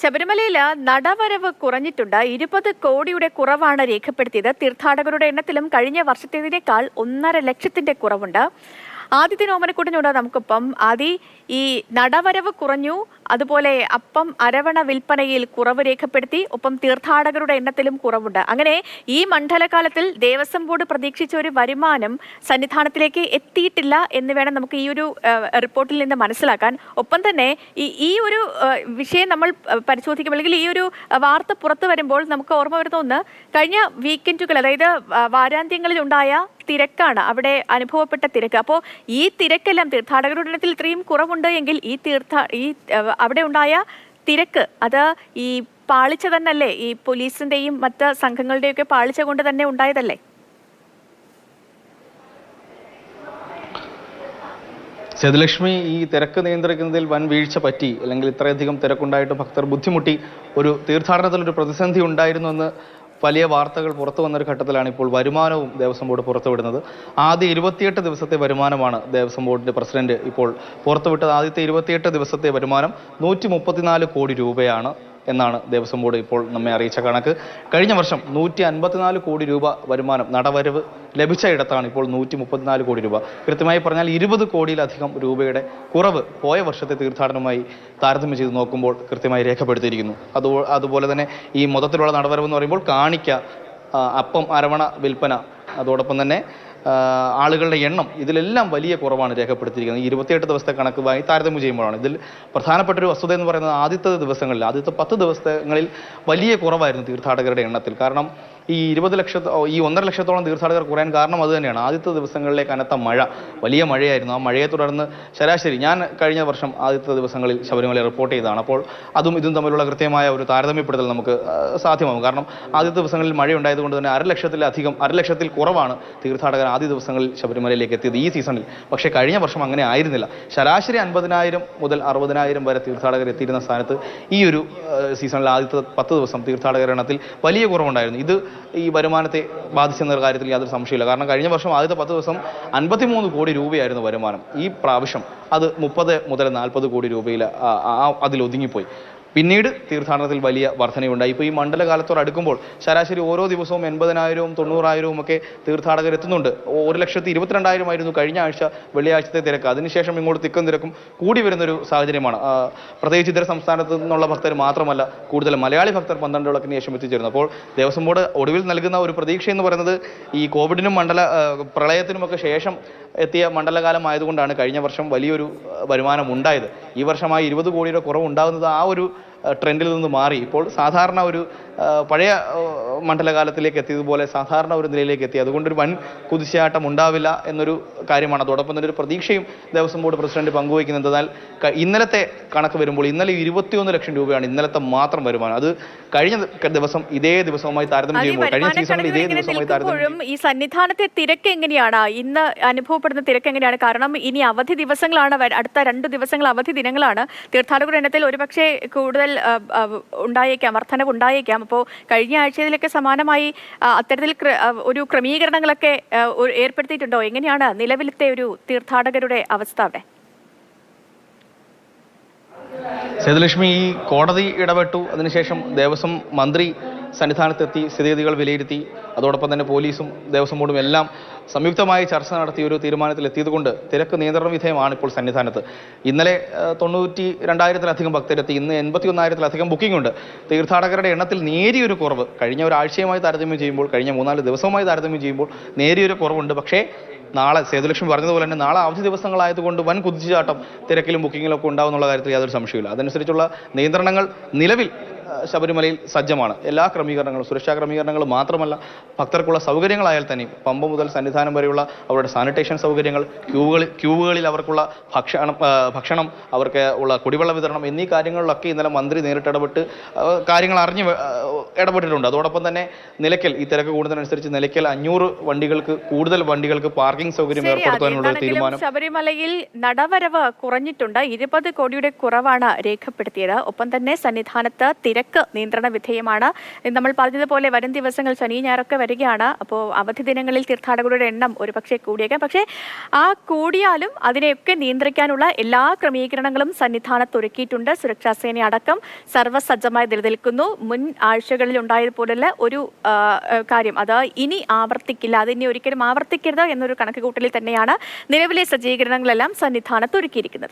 ശബരിമലയിൽ നടവരവ് കുറഞ്ഞിട്ടുണ്ട്. 20 കോടിയുടെ കുറവാണ് രേഖപ്പെടുത്തിയത്. തീർത്ഥാടകരുടെ എണ്ണത്തിലും കഴിഞ്ഞ വർഷത്തേതിനേക്കാൾ 1.5 ലക്ഷത്തിന്റെ കുറവുണ്ട്. ആദിത്യൻ ഓമനക്കുട്ടനോട് നമുക്കിപ്പം ഈ നടവരവ് കുറഞ്ഞു, അതുപോലെ അപ്പം അരവണ വിൽപ്പനയിൽ കുറവ് രേഖപ്പെടുത്തി, ഒപ്പം തീർത്ഥാടകരുടെ എണ്ണത്തിലും കുറവുണ്ട്. അങ്ങനെ ഈ മണ്ഡലകാലത്തിൽ ദേവസ്വം ബോർഡ് പ്രതീക്ഷിച്ച ഒരു വരുമാനം സന്നിധാനത്തിലേക്ക് എത്തിയിട്ടില്ല എന്ന് വേണം നമുക്ക് ഈ ഒരു റിപ്പോർട്ടിൽ നിന്ന് മനസ്സിലാക്കാൻ. ഒപ്പം തന്നെ ഈ ഒരു വിഷയം നമ്മൾ പരിശോധിക്കുമ്പോൾ, അല്ലെങ്കിൽ ഈ ഒരു വാർത്ത പുറത്തു വരുമ്പോൾ നമുക്ക് ഓർമ്മ വരുന്ന ഒന്ന്, കഴിഞ്ഞ വീക്കെൻഡുകൾ, അതായത് വാരാന്ത്യങ്ങളിൽ ഉണ്ടായ തിരക്കാണ്, അവിടെ അനുഭവപ്പെട്ട തിരക്ക്. അപ്പോൾ ഈ തിരക്കെല്ലാം തീർത്ഥാടകരുടെ എണ്ണത്തിൽ ഇത്രയും കുറവുണ്ട് എങ്കിൽ അവിടെ ഉണ്ടായ തിരക്ക് അത് ഈ പാളിച്ച തന്നെയല്ലേ? ഈ പോലീസിന്റെയും മറ്റ് സംഘങ്ങളുടെയൊക്കെ പാളിച്ച കൊണ്ട് തന്നെ ഉണ്ടായതല്ലേ? സേതുലക്ഷ്മി, ഈ തിരക്ക് നിയന്ത്രിക്കുന്നതിൽ വൻ വീഴ്ച പറ്റി, അല്ലെങ്കിൽ ഇത്രയധികം തിരക്കുണ്ടായിട്ട് ഭക്തർ ബുദ്ധിമുട്ടി, ഒരു തീർത്ഥാടനത്തിലൊരു പ്രതിസന്ധി ഉണ്ടായിരുന്നു എന്ന് വലിയ വാർത്തകൾ പുറത്തു വന്നൊരു ഘട്ടത്തിലാണ് ഇപ്പോൾ വരുമാനവും ദേവസ്വം ബോർഡ് പുറത്തുവിടുന്നത്. ആദ്യ 28 ദിവസത്തെ വരുമാനമാണ് ദേവസ്വം ബോർഡിന്റെ പ്രസിഡന്റ് ഇപ്പോൾ പുറത്തുവിട്ടത്. ആദ്യത്തെ 28 ദിവസത്തെ വരുമാനം 134 കോടി രൂപയാണ് എന്നാണ് ദേവസ്വം ബോർഡ് ഇപ്പോൾ നമ്മെ അറിയിച്ച കണക്ക്. കഴിഞ്ഞ വർഷം 154 കോടി രൂപ വരുമാനം നടവരവ് ലഭിച്ച ഇടത്താണ് ഇപ്പോൾ 134 കോടി രൂപ. കൃത്യമായി പറഞ്ഞാൽ 20 കോടിയിലധികം രൂപയുടെ കുറവ് പോയ വർഷത്തെ തീർത്ഥാടനവുമായി താരതമ്യം ചെയ്ത് നോക്കുമ്പോൾ കൃത്യമായി രേഖപ്പെടുത്തിയിരിക്കുന്നു. അതുപോലെ തന്നെ ഈ മൊത്തത്തിലുള്ള നടവരവ് എന്ന് പറയുമ്പോൾ കാണിക്ക, അപ്പം അരവണ വിൽപ്പന, അതോടൊപ്പം തന്നെ ആളുകളുടെ എണ്ണം, ഇതിലെല്ലാം വലിയ കുറവാണ് രേഖപ്പെടുത്തിയിരിക്കുന്നത്. 28 ദിവസത്തെ കണക്കുമായി താരതമ്യം ചെയ്യുമ്പോഴാണ്. ഇതിൽ പ്രധാനപ്പെട്ട ഒരു വസ്തുത എന്ന് പറയുന്നത് ആദ്യത്തെ 10 ദിവസങ്ങളിൽ വലിയ കുറവായിരുന്നു തീർത്ഥാടകരുടെ എണ്ണത്തിൽ. കാരണം ഈ 1.5 ലക്ഷത്തോളം തീർത്ഥാടകർ കുറയാൻ കാരണം അത് തന്നെയാണ്. ആദ്യത്തെ ദിവസങ്ങളിലെ കനത്ത മഴ, വലിയ മഴയായിരുന്നു. ആ മഴയെ തുടർന്ന് ശരാശരി, ഞാൻ കഴിഞ്ഞ വർഷം ആദ്യത്തെ ദിവസങ്ങളിൽ ശബരിമല റിപ്പോർട്ട് ചെയ്തതാണ്. അപ്പോൾ അതും ഇതും തമ്മിലുള്ള കൃത്യമായ ഒരു താരതമ്യപ്പെടുത്തൽ നമുക്ക് സാധ്യമാകും. കാരണം ആദ്യത്തെ ദിവസങ്ങളിൽ മഴ ഉണ്ടായതുകൊണ്ട് തന്നെ 1.5 ലക്ഷത്തിൽ കുറവാണ് തീർത്ഥാടകർ ആദ്യ ദിവസങ്ങളിൽ ശബരിമലയിലേക്ക് എത്തിയത് ഈ സീസണിൽ. പക്ഷേ കഴിഞ്ഞ വർഷം അങ്ങനെ ആയിരുന്നില്ല. ശരാശരി 50,000 മുതൽ 60,000 വരെ തീർത്ഥാടകർ എത്തിയിരുന്ന സ്ഥാനത്ത് ഈ ഒരു സീസണിൽ ആദ്യത്തെ 10 ദിവസം തീർത്ഥാടകരുടെ എണ്ണത്തിൽ വലിയ കുറവുണ്ടായിരുന്നു. ഇത് ഈ വരുമാനത്തെ ബാധിച്ചെന്ന കാര്യത്തിൽ യാതൊരു സംശയമില്ല. കാരണം കഴിഞ്ഞ വർഷം ആദ്യത്തെ 10 ദിവസം 53 കോടി രൂപയായിരുന്നു വരുമാനം. ഈ പ്രാവശ്യം അത് 30 മുതൽ 40 കോടി രൂപയിൽ അതിൽ ഒതുങ്ങിപ്പോയി. പിന്നീട് തീർത്ഥാടനത്തിൽ വലിയ വർധനയുണ്ടായി. ഇപ്പോൾ ഈ മണ്ഡലകാലത്തോട് അടുക്കുമ്പോൾ ശരാശരി ഓരോ ദിവസവും 80,000-ഉം 90,000-ഉം ഒക്കെ തീർത്ഥാടകർ എത്തുന്നുണ്ട്. 1,22,000 ആയിരുന്നു കഴിഞ്ഞ ആഴ്ച വെള്ളിയാഴ്ചത്തെ തിരക്ക്. അതിനുശേഷം ഇങ്ങോട്ട് തിക്കും തിരക്കും കൂടി വരുന്നൊരു സാഹചര്യമാണ്. പ്രത്യേകിച്ച് ഇതര സംസ്ഥാനത്ത് നിന്നുള്ള ഭക്തർ മാത്രമല്ല, കൂടുതൽ മലയാളി ഭക്തർ 12 വിളക്കിന് ശേഷം എത്തിച്ചേരുന്നു. അപ്പോൾ ദേവസ്വം ബോർഡ് ഒടുവിൽ നൽകുന്ന ഒരു പ്രതീക്ഷ എന്ന് പറയുന്നത് ഈ കോവിഡിനും പ്രളയത്തിനുമൊക്കെ ശേഷം എത്തിയ മണ്ഡലകാലം ആയതുകൊണ്ടാണ് കഴിഞ്ഞ വർഷം വലിയൊരു വരുമാനം ഉണ്ടായത്. ഈ വർഷമായി 20 കോടിയുടെ കുറവ് ഉണ്ടാകുന്നത് ആ ഒരു ട്രെൻഡിൽ നിന്ന് മാറി ഇപ്പോൾ സാധാരണ ഒരു പഴയ മണ്ഡലകാലത്തിലേക്ക് എത്തിയതുപോലെ സാധാരണ ഒരു നിലയിലേക്ക് എത്തി. അതുകൊണ്ടൊരു വൻ കുതിച്ചാട്ടം ഉണ്ടാവില്ല എന്നൊരു കാര്യമാണ്. അതോടൊപ്പം തന്നെ ഒരു പ്രതീക്ഷയും ദേവസ്വം ബോർഡ് പ്രസിഡന്റ് പങ്കുവയ്ക്കുന്നത്. എന്നാൽ ഇന്നലത്തെ കണക്ക് വരുമ്പോൾ ഇന്നലെ 21 ലക്ഷം രൂപയാണ് ഇന്നലത്തെ മാത്രം വരുമാനം. അത് കഴിഞ്ഞ ദിവസം ഇതേ ദിവസവുമായി താരതമ്യം ചെയ്യുമ്പോൾ, കഴിഞ്ഞ സീസണിൽ ഇതേ ദിവസവുമായി താരതമ്യം ഈ സന്നിധാനത്തെ തിരക്ക് എങ്ങനെയാണ്, ഇന്ന് അനുഭവപ്പെടുന്ന തിരക്ക് എങ്ങനെയാണ്? കാരണം ഇനി അവധി ദിവസങ്ങളാണ്, അടുത്ത 2 ദിവസങ്ങൾ അവധി ദിനങ്ങളാണ്. തീർത്ഥാടകരുടെ എണ്ണത്തിൽ ഒരുപക്ഷെ കൂടുതൽ ഉണ്ടായേക്കാം, വർധനവ് ഉണ്ടായേക്കാം. അപ്പോൾ കഴിഞ്ഞ ആഴ്ചയിലൊക്കെ സമാനമായി അത്തരത്തിൽ ഒരു ക്രമീകരണങ്ങളൊക്കെ ഏർപ്പെടുത്തിയിട്ടുണ്ടോ? എങ്ങനെയാണ് നിലവിലത്തെ ഒരു തീർത്ഥാടകരുടെ അവസ്ഥ അവിടെ? സേതുലക്ഷ്മി, ഈ കോടതി ഇടപെട്ടു, അതിനുശേഷം ദേവസ്വം മന്ത്രി സന്നിധാനത്തെത്തി സ്ഥിതിഗതികൾ വിലയിരുത്തി. അതോടൊപ്പം തന്നെ പോലീസും ദേവസ്വം ബോർഡും എല്ലാം സംയുക്തമായി ചർച്ച നടത്തി ഒരു തീരുമാനത്തിലെത്തിയതുകൊണ്ട് തിരക്ക് നിയന്ത്രണ വിധേയമാണ് ഇപ്പോൾ സന്നിധാനത്ത്. ഇന്നലെ 92,000-ലധികം ഭക്തരെത്തി. ഇന്ന് 81,000-ലധികം ബുക്കിംഗ് ഉണ്ട്. തീർത്ഥാടകരുടെ എണ്ണത്തിൽ നേരിയൊരു കുറവ് കഴിഞ്ഞ ഒരാഴ്ചയുമായി താരതമ്യം ചെയ്യുമ്പോൾ, കഴിഞ്ഞ 3-4 ദിവസവുമായി താരതമ്യം ചെയ്യുമ്പോൾ നേരിയൊരു കുറവുണ്ട്. പക്ഷേ നാളെ സേതുലക്ഷ്മി പറഞ്ഞതുപോലെ തന്നെ നാളെ അവധി ദിവസങ്ങളായതുകൊണ്ട് വൻ കുതിച്ചുചാട്ടം തിരക്കിലും ബുക്കിങ്ങിലും ഒക്കെ ഉണ്ടാകുന്നുള്ള കാര്യത്തിൽ യാതൊരു സംശയമില്ല. അതനുസരിച്ചുള്ള നിയന്ത്രണങ്ങൾ നിലവിൽ ശബരിമലയിൽ സജ്ജമാണ്. എല്ലാ ക്രമീകരണങ്ങളും, സുരക്ഷാ ക്രമീകരണങ്ങൾ മാത്രമല്ല, ഭക്തർക്കുള്ള സൗകര്യങ്ങളായാൽ തന്നെ പമ്പ മുതൽ സന്നിധാനം വരെയുള്ള അവരുടെ സാനിറ്റേഷൻ സൗകര്യങ്ങൾ, ക്യൂവുകളിൽ അവർക്കുള്ള ഭക്ഷണം, അവർക്ക് ഉള്ള കുടിവെള്ള വിതരണം എന്നീ കാര്യങ്ങളിലൊക്കെ ഇന്നലെ മന്ത്രി നേരിട്ടിടപെട്ട് കാര്യങ്ങൾ ഇടപെട്ടിട്ടുണ്ട്. അതോടൊപ്പം തന്നെ നിലയ്ക്കൽ, ഈ തിരക്ക് കൂടുന്നതിനനുസരിച്ച് നിലയ്ക്കൽ 500 കൂടുതൽ വണ്ടികൾക്ക് പാർക്കിംഗ് സൗകര്യം ഏർപ്പെടുത്താനുള്ള തീരുമാനം. ശബരിമലയിൽ നടവരവ് കുറഞ്ഞിട്ടുണ്ട്. 20 കോടിയുടെ കുറവാണ് രേഖപ്പെടുത്തിയത്. ഒപ്പം തന്നെ സന്നിധാനത്ത് തിരക്ക് തിരക്ക് നിയന്ത്രണ വിധേയമാണ്. നമ്മൾ പറഞ്ഞതുപോലെ വരും ദിവസങ്ങൾ ശനി ഞായറൊക്കെ വരികയാണ്. അപ്പോൾ അവധി ദിനങ്ങളിൽ തീർത്ഥാടകരുടെ എണ്ണം ഒരുപക്ഷെ കൂടിയേക്കാം. പക്ഷേ ആ കൂടിയാലും അതിനെയൊക്കെ നിയന്ത്രിക്കാനുള്ള എല്ലാ ക്രമീകരണങ്ങളും സന്നിധാനത്ത് ഒരുക്കിയിട്ടുണ്ട്. സുരക്ഷാ സേന അടക്കം സർവ്വസജ്ജമായി നിലനിൽക്കുന്നു. മുൻ ആഴ്ചകളിൽ ഉണ്ടായതുപോലുള്ള ഒരു കാര്യം അത് ഇനി ആവർത്തിക്കില്ല, അതിനി ഒരിക്കലും ആവർത്തിക്കരുത് എന്നൊരു കണക്കുകൂട്ടലിൽ തന്നെയാണ് നിലവിലെ സജ്ജീകരണങ്ങളെല്ലാം സന്നിധാനത്ത് ഒരുക്കിയിരിക്കുന്നത്.